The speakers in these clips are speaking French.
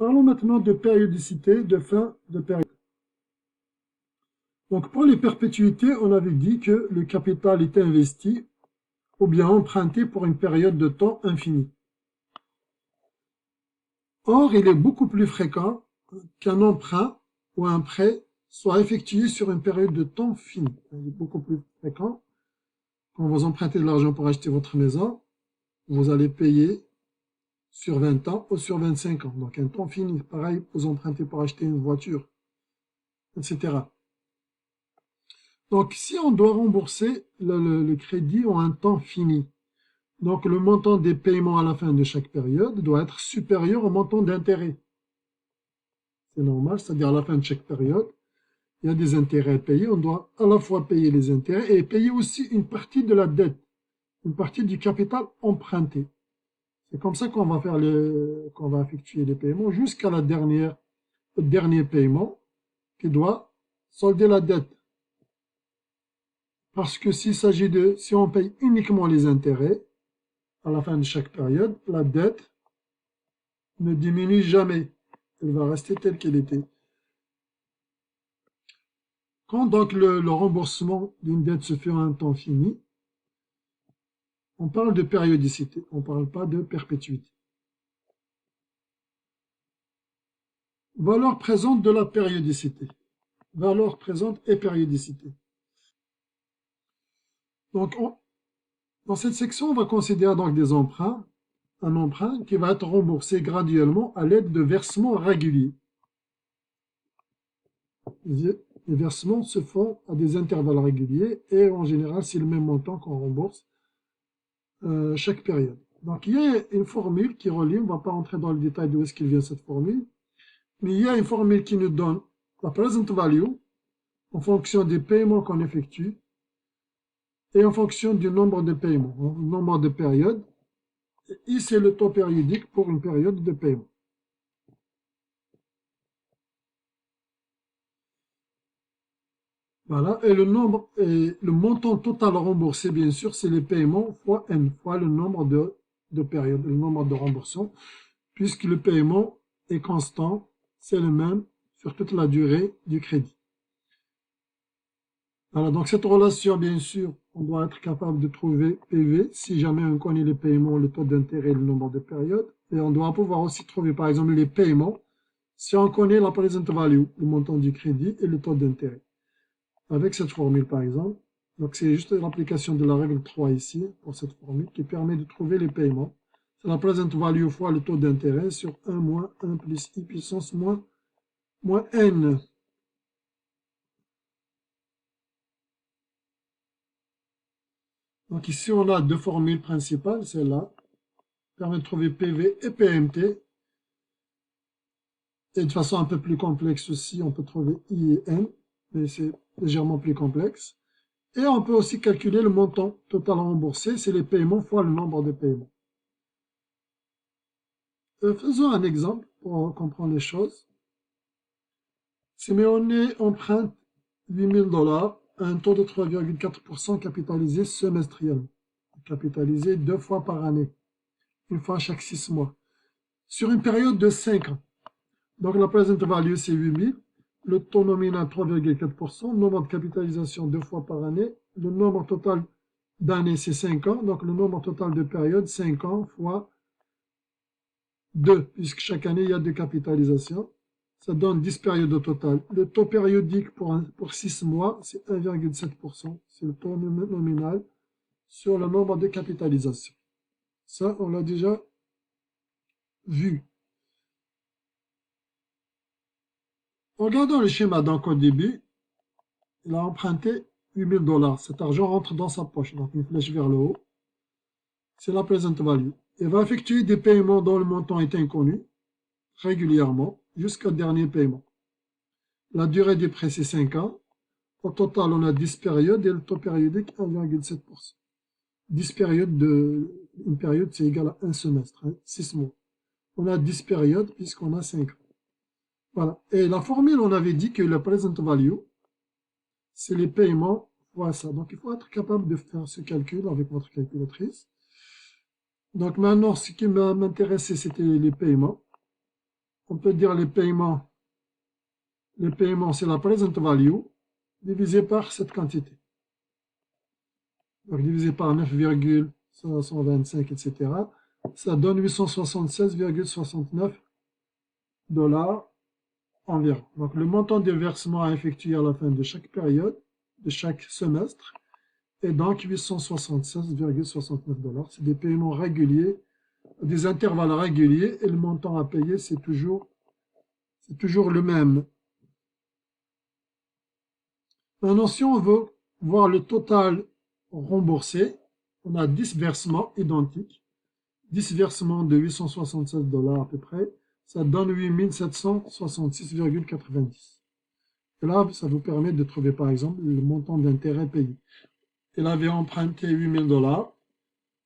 Parlons maintenant de périodicité, de fin de période. Donc pour les perpétuités, on avait dit que le capital est investi ou bien emprunté pour une période de temps infinie. Or, il est beaucoup plus fréquent qu'un emprunt ou un prêt soit effectué sur une période de temps finie. Il est beaucoup plus fréquent. Quand vous empruntez de l'argent pour acheter votre maison, vous allez payer sur 20 ans ou sur 25 ans. Donc un temps fini. Pareil, vous empruntez pour acheter une voiture, etc. Donc si on doit rembourser le crédit en un temps fini, donc le montant des paiements à la fin de chaque période doit être supérieur au montant d'intérêt. C'est normal, c'est-à-dire à la fin de chaque période, il y a des intérêts à payer. On doit à la fois payer les intérêts et payer aussi une partie de la dette, une partie du capital emprunté. C'est comme ça qu'on va faire qu'on va effectuer les paiements jusqu'à le dernier paiement qui doit solder la dette. Parce que si on paye uniquement les intérêts à la fin de chaque période, la dette ne diminue jamais. Elle va rester telle qu'elle était. Quand donc le remboursement d'une dette se fait en un temps fini, on parle de périodicité, on ne parle pas de perpétuité. Valeur présente de la périodicité. Valeur présente et périodicité. Donc, dans cette section, on va considérer donc des emprunts, un emprunt qui va être remboursé graduellement à l'aide de versements réguliers. Les versements se font à des intervalles réguliers et en général, c'est le même montant qu'on rembourse chaque période. Donc, il y a une formule qui relie, on ne va pas entrer dans le détail d'où est-ce qu'il vient cette formule, mais il y a une formule qui nous donne la present value en fonction des paiements qu'on effectue et en fonction du nombre de paiements, le nombre de périodes. Et I, c'est le taux périodique pour une période de paiement. Voilà, et le montant total remboursé, bien sûr, c'est les paiements fois N, fois le nombre de périodes, le nombre de remboursements, puisque le paiement est constant, c'est le même sur toute la durée du crédit. Voilà, donc cette relation, bien sûr, on doit être capable de trouver PV si jamais on connaît les paiements, le taux d'intérêt et le nombre de périodes. Et on doit pouvoir aussi trouver, par exemple, les paiements si on connaît la present value, le montant du crédit et le taux d'intérêt. Avec cette formule, par exemple. Donc, c'est juste l'application de la règle 3 ici, pour cette formule, qui permet de trouver les paiements. C'est la present value fois le taux d'intérêt sur 1 moins 1 plus I puissance moins N. Donc ici, on a deux formules principales, celle-là, permet de trouver PV et PMT. Et de façon un peu plus complexe aussi, on peut trouver I et N, mais c'est légèrement plus complexe. Et on peut aussi calculer le montant total remboursé, c'est les paiements fois le nombre de paiements. Faisons un exemple pour comprendre les choses. Si Méoné emprunte 8 000 $ à un taux de 3,4% capitalisé semestriellement, capitalisé 2 fois par année, une fois chaque 6 mois, sur une période de 5 ans. Donc la present value c'est 8 000, le taux nominal 3,4%, nombre de capitalisation 2 fois par année, le nombre total d'années c'est 5 ans, donc le nombre total de périodes 5 ans fois 2, puisque chaque année il y a 2 capitalisations. Ça donne 10 périodes au total. Le taux périodique pour 6 mois, c'est 1,7%. C'est le taux nominal sur le nombre de capitalisations. Ça, on l'a déjà vu. En regardant le schéma donc au début, il a emprunté 8 000 $. Cet argent rentre dans sa poche, donc une flèche vers le haut. C'est la present value. Il va effectuer des paiements dont le montant est inconnu, régulièrement, jusqu'au dernier paiement. La durée du prêt, c'est 5 ans. Au total, on a 10 périodes et le taux périodique 1,7%. 10 périodes une période, c'est égal à un semestre, 6 mois. On a 10 périodes puisqu'on a 5 ans. Voilà. Et la formule, on avait dit que le present value, c'est les paiements fois ça. Donc, il faut être capable de faire ce calcul avec votre calculatrice. Donc, maintenant, ce qui m'intéressait, c'était les paiements. on peut dire les paiements c'est la present value divisé par cette quantité. Donc divisé par 9,125, etc. Ça donne 876,69 $ environ. Donc le montant des versements à effectuer à la fin de chaque période, de chaque semestre, est donc 876,69 $. C'est des paiements réguliers, des intervalles réguliers, et le montant à payer, c'est toujours le même. Maintenant, si on veut voir le total remboursé, on a 10 versements identiques, 10 versements de 876 $ à peu près, ça donne 8766,90. Et là, ça vous permet de trouver par exemple le montant d'intérêt payé. Il avait emprunté 8000 $.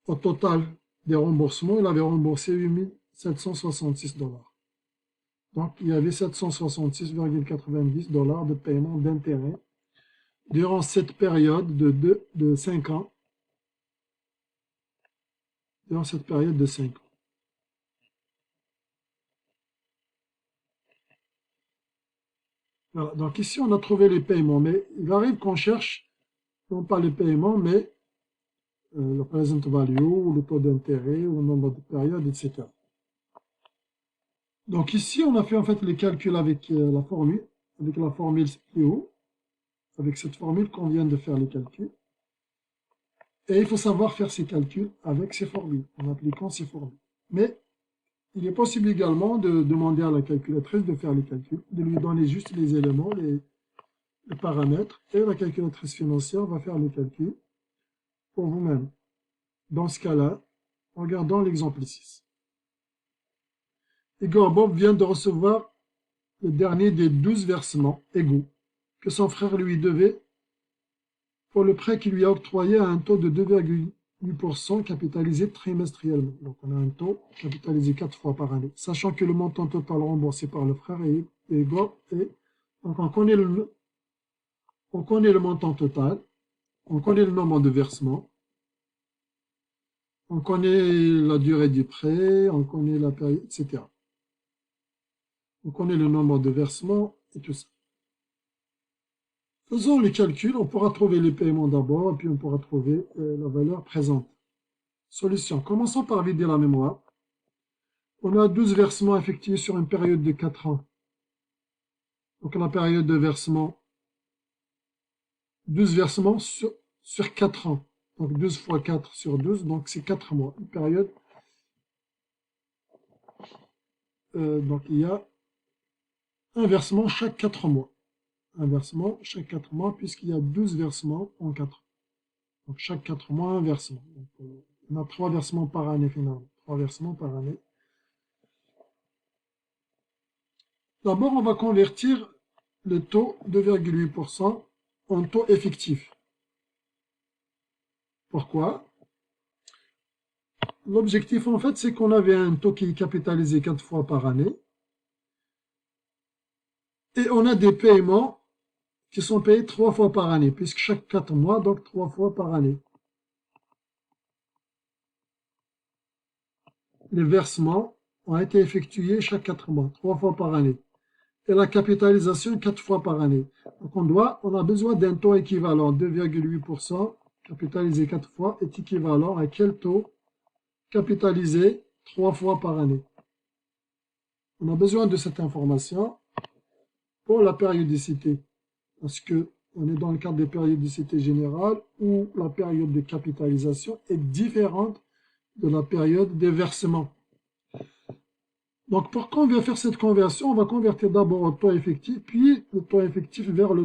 Au total des remboursements, il avait remboursé 8766 $. Donc, il y avait 766,90 $ de paiement d'intérêt durant cette période de 5 ans. Durant cette période de 5 ans. Voilà. Donc ici, on a trouvé les paiements, mais il arrive qu'on cherche, non pas les paiements, mais le present value, ou le taux d'intérêt, ou le nombre de périodes, etc. Donc ici, on a fait en fait les calculs avec la formule PO, avec cette formule qu'on vient de faire les calculs. Et il faut savoir faire ces calculs avec ces formules, en appliquant ces formules. Mais il est possible également de demander à la calculatrice de faire les calculs, de lui donner juste les éléments, les paramètres, et la calculatrice financière va faire les calculs pour vous-même. Dans ce cas-là, regardons l'exemple 6. Igor Bob vient de recevoir le dernier des 12 versements égaux que son frère lui devait pour le prêt qu'il lui a octroyé à un taux de 2,8% capitalisé trimestriellement. Donc on a un taux capitalisé 4 fois par année, sachant que le montant total remboursé par le frère est Igor. Donc on connaît le montant total, on connaît le nombre de versements, on connaît la durée du prêt, on connaît la période, etc. On connaît le nombre de versements et tout ça. Faisons les calculs, on pourra trouver les paiements d'abord, et puis on pourra trouver la valeur présente. Solution. Commençons par vider la mémoire. On a 12 versements effectués sur une période de 4 ans. Donc la période de versement, 12 versements sur 4 ans. Donc 12 fois 4 sur 12, donc c'est 4 mois. Une période. Donc il y a un versement chaque 4 mois. Un versement chaque 4 mois, puisqu'il y a 12 versements en 4 ans. Donc chaque 4 mois, un versement. Donc, on a 3 versements par année finalement. 3 versements par année. D'abord, on va convertir le taux 2,8% en taux effectif. Pourquoi? L'objectif, en fait, c'est qu'on avait un taux qui est capitalisé 4 fois par année. Et on a des paiements qui sont payés 3 fois par année, puisque chaque 4 mois, donc 3 fois par année. Les versements ont été effectués chaque 4 mois, 3 fois par année. Et la capitalisation 4 fois par année. Donc on a besoin d'un taux équivalent. 2,8% capitalisé 4 fois est équivalent à quel taux capitalisé 3 fois par année. On a besoin de cette information pour la périodicité. Parce que on est dans le cadre des périodicités générales où la période de capitalisation est différente de la période des versements. Donc, pour qu'on va faire cette conversion, on va convertir d'abord au taux effectif, puis le taux effectif vers un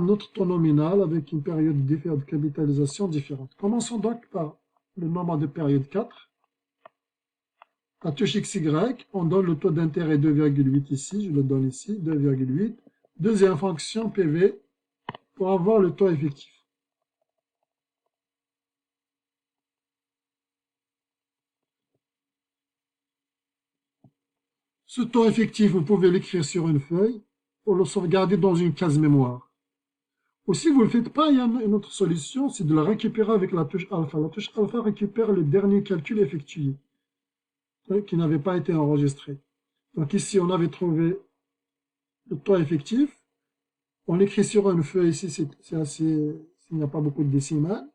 autre taux nominal avec une période de capitalisation différente. Commençons donc par le nombre de périodes 4. La touche XY, on donne le taux d'intérêt 2,8 ici, je le donne ici, 2,8. Deuxième fonction PV pour avoir le taux effectif. Ce taux effectif, vous pouvez l'écrire sur une feuille ou le sauvegarder dans une case mémoire. Ou si vous ne le faites pas, il y a une autre solution, c'est de la récupérer avec la touche alpha. La touche alpha récupère le dernier calcul effectué, qui n'avait pas été enregistré. Donc ici, on avait trouvé le taux effectif. On l'écrit sur une feuille, ici, c'est assez, s'il n'y a pas beaucoup de décimales.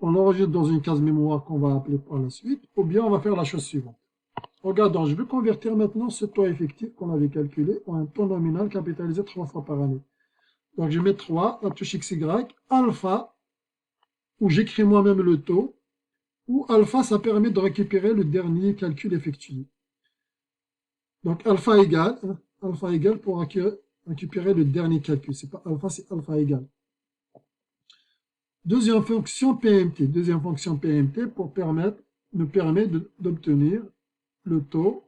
On l'enregistre dans une case mémoire qu'on va appeler par la suite. Ou bien on va faire la chose suivante. Regardons, je vais convertir maintenant ce taux effectif qu'on avait calculé en un taux nominal capitalisé 3 fois par année. Donc je mets 3, la touche XY, alpha, où j'écris moi-même le taux, ou alpha, ça permet de récupérer le dernier calcul effectué. Donc alpha égale pour récupérer le dernier calcul. C'est pas alpha, c'est alpha égale. Deuxième fonction PMT. Deuxième fonction PMT nous permet d'obtenir le taux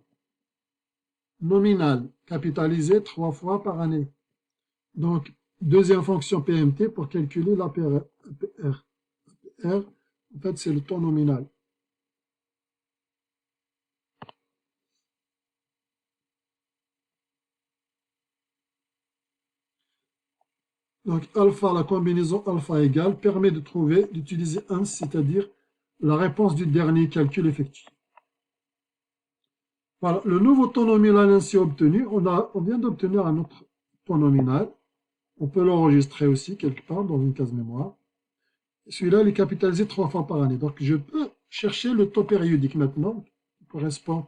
nominal capitalisé 3 fois par année. Donc, deuxième fonction PMT pour calculer l'APR. APR, en fait, c'est le taux nominal. Donc, alpha, la combinaison alpha égale, permet d'utiliser 1, c'est-à-dire la réponse du dernier calcul effectué. Voilà, le nouveau taux nominal ainsi obtenu, on vient d'obtenir un autre taux nominal. On peut l'enregistrer aussi quelque part dans une case mémoire. Celui-là, il est capitalisé 3 fois par année. Donc, je peux chercher le taux périodique maintenant, qui correspond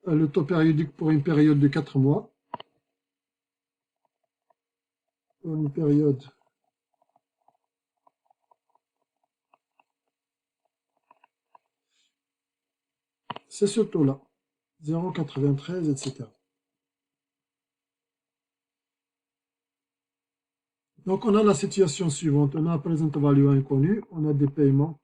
à le taux périodique pour une période de 4 mois. Pour une période c'est ce taux-là, 0,93, etc. Donc, on a la situation suivante. On a un present value inconnu, on a des paiements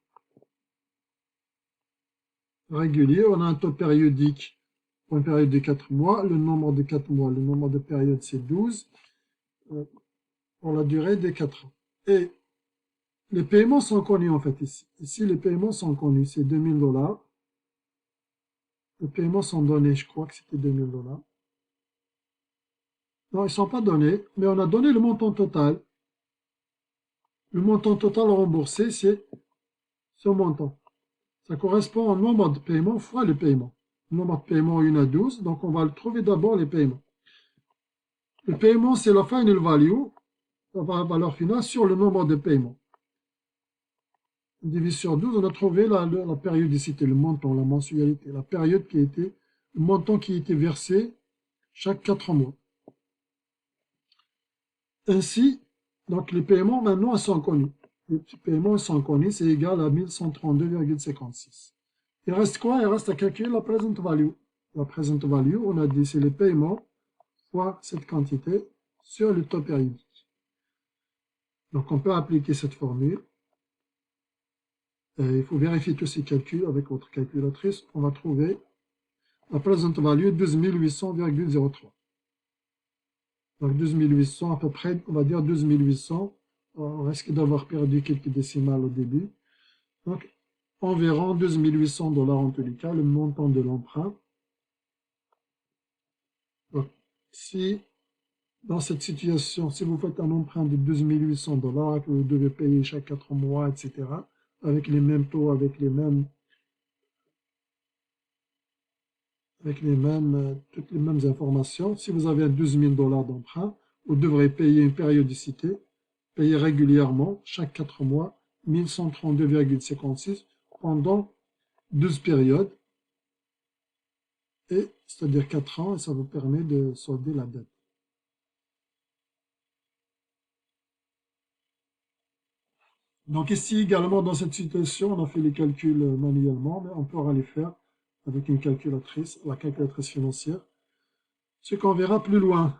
réguliers, on a un taux périodique pour une période de 4 mois, le nombre de 4 mois, le nombre de périodes, c'est 12, pour la durée des 4 ans. Et les paiements sont connus, en fait, ici. Ici, les paiements sont connus, c'est 2000 $. Les paiements sont donnés, je crois que c'était 2000 $. Non, ils ne sont pas donnés, mais on a donné le montant total. Le montant total remboursé, c'est ce montant. Ça correspond au nombre de paiements fois les paiements. Le nombre de paiements, il y en a 12, donc on va le trouver d'abord les paiements. Le paiement, c'est la final value, la valeur finale, sur le nombre de paiements. On divise sur 12, on a trouvé la périodicité, le montant, la mensualité, la période qui était, le montant qui était versé chaque 4 mois. Ainsi, donc les paiements maintenant sont connus. Les paiements sont connus, c'est égal à 1132,56. Il reste quoi? Il reste à calculer la present value. La present value, on a dit c'est les paiements fois cette quantité sur le taux périodique. Donc on peut appliquer cette formule. Et il faut vérifier tous ces calculs avec votre calculatrice. On va trouver la present value 12800,03. Donc 12800 à peu près, on va dire 12800. On risque d'avoir perdu quelques décimales au début. Donc environ 2800 $ en tous les cas, le montant de l'emprunt. Donc si dans cette situation, si vous faites un emprunt de 2800 $, que vous devez payer chaque 4 mois, etc., avec les mêmes taux, avec toutes les mêmes informations, si vous avez 12 000 $ d'emprunt, vous devrez payer une périodicité, payer régulièrement, chaque 4 mois, 1132,56 pendant 12 périodes, c'est-à-dire 4 ans, et ça vous permet de solder la dette. Donc ici également, dans cette situation, on a fait les calculs manuellement, mais on pourra les faire avec une calculatrice, la calculatrice financière. Ce qu'on verra plus loin.